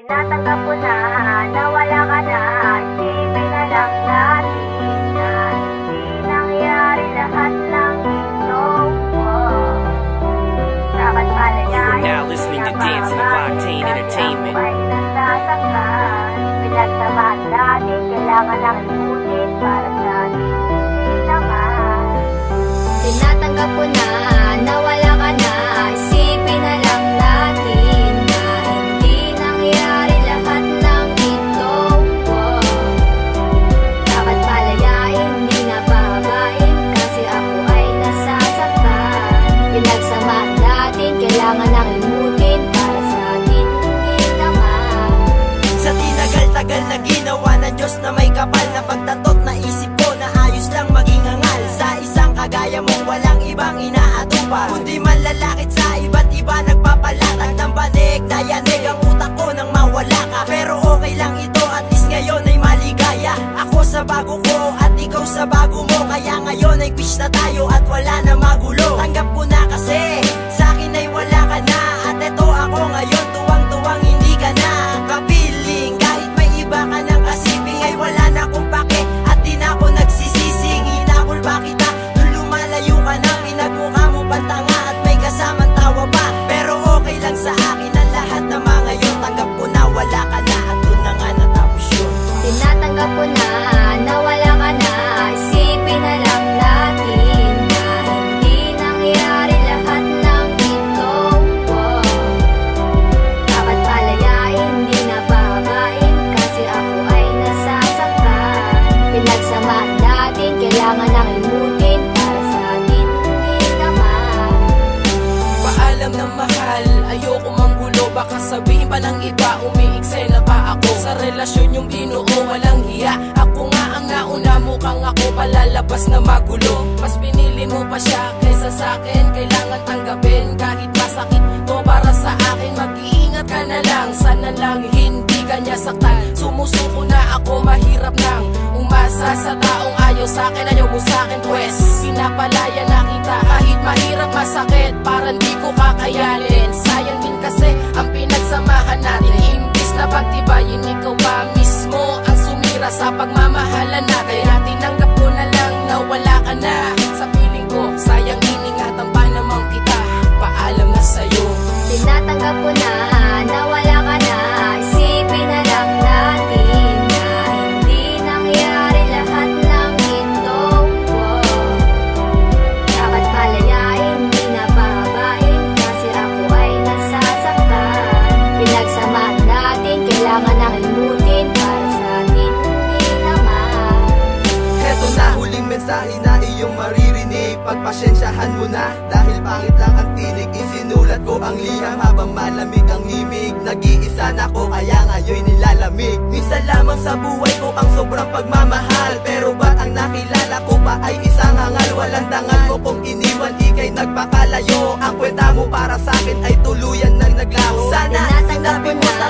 Tinatanggap ko na wala ka na. Isipin na lang natin na hindi nangyari lahat ng ito. Dapat palayain. Now listening to Dancing of Octane Entertainment. Ay nasasaktan. Pinagsamahan natin, kailangan lang ipunin para sa atin. Hindi naman. Tinatanggap ko na wala ka na. Isipin na lang natin na hindi nangyari lahat ng ito. Dapat palayain, hindi na bababain, kasi ako ay nasasaktan. Pinagsamahan natin, kailangan lang limutin para sa atin. Hindi naman. Sa tinagal-tagal na ginawa ng Diyos na may kapal na pagtatot, naisip ko na ayos lang maging hangal sa isang kagaya mong walang ibang inaatupag, kundi manlalakit sa iba't iba, nagpapalatag ng banig, dayanig ang utak ko nang mawala ka. Pero okay lang ito, at least ngayon ay maligaya. Ako sa bago ko at ikaw sa bago mo, kaya ngayon ay wish na tayo at wala na magulo. Tanggap ko na kasi sa akin ay wala ka na, at eto ako ngayon tuwang-tuwang hindi ka na kapiling. Kahit may iba ka ng kasibing ay wala na akong pake, at di na ako nagsisising. Hinabol ba kita nung lumalayo ka na? Pinagmukha mo pantanga at may kasamang tawa pa, pero okay lang sa akin ang lahat na mga yun. Tanggap ko na wala ka na, at dun na nga natapos yun. Tinatanggap ko na wala ka na. Isipin na lang natin na hindi nangyari lahat ng ito. Dapat palayain, hindi na bababain, kasi ako ay nasasaktan. Pinagsamahan natin, kailangan lang limutin para sa atin. Hindi naman. Paalam na mahal, ayoko manggulo. Baka sabihin pa ng iba, umiiksena pa ako sa relasyon yung binuo, walang hiya. Ako nga ang nauna, mukhang ako palalabas na magulo. Mas pinili mo pa siya kaysa sa'kin, kailangan tanggapin. Kahit masakit to para sa akin, mag-iingat ka na lang. Sana lang hindi ka niya saktan. Sumusuko na ako, mahirap nang umasa sa taong ayaw sa'kin. Ayaw mo sa'kin, pues pinapalaya na kita. Kahit mahirap, masakit, parang di ko kakayanin. Sayang din kasi ang pinagsamahan natin. Imbis na pagtibayin, ikaw pa mismo ang sumira sa pagmamahalan natin. Kaya tinanggap ko na lang na wala ka na. Sa piling ko, sayang iningatan pa naman kita. Paalam na sa'yo. Tinatanggap ko na wala ka na. Isipin na lang natin na hindi nangyari lahat ng ito. Dapat palayain, hindi na bababain, kasi ako ay nasasaktan. Pinagsamahan natin, kailangan lang limutin para sa atin. Hindi naman. Heto na huling mensahe na iyong maririnig. Pagpasensyahan mo na, dahil pangit lang ang tinig. Isinulat ko ang liham habang malamig ang himig. Nag-iisa na ko, kaya ngayon nilalamig. Minsan lamang sa buhay ko ang sobrang pagmamahal, pero ba't ang nakilala ko pa ay isang hangal? Walang dangal mo kung iniwan, ika'y nagpakalayo. Ang kwenta mo para sa akin ay tuluyan nang naglaho. Sana sinabi mo sa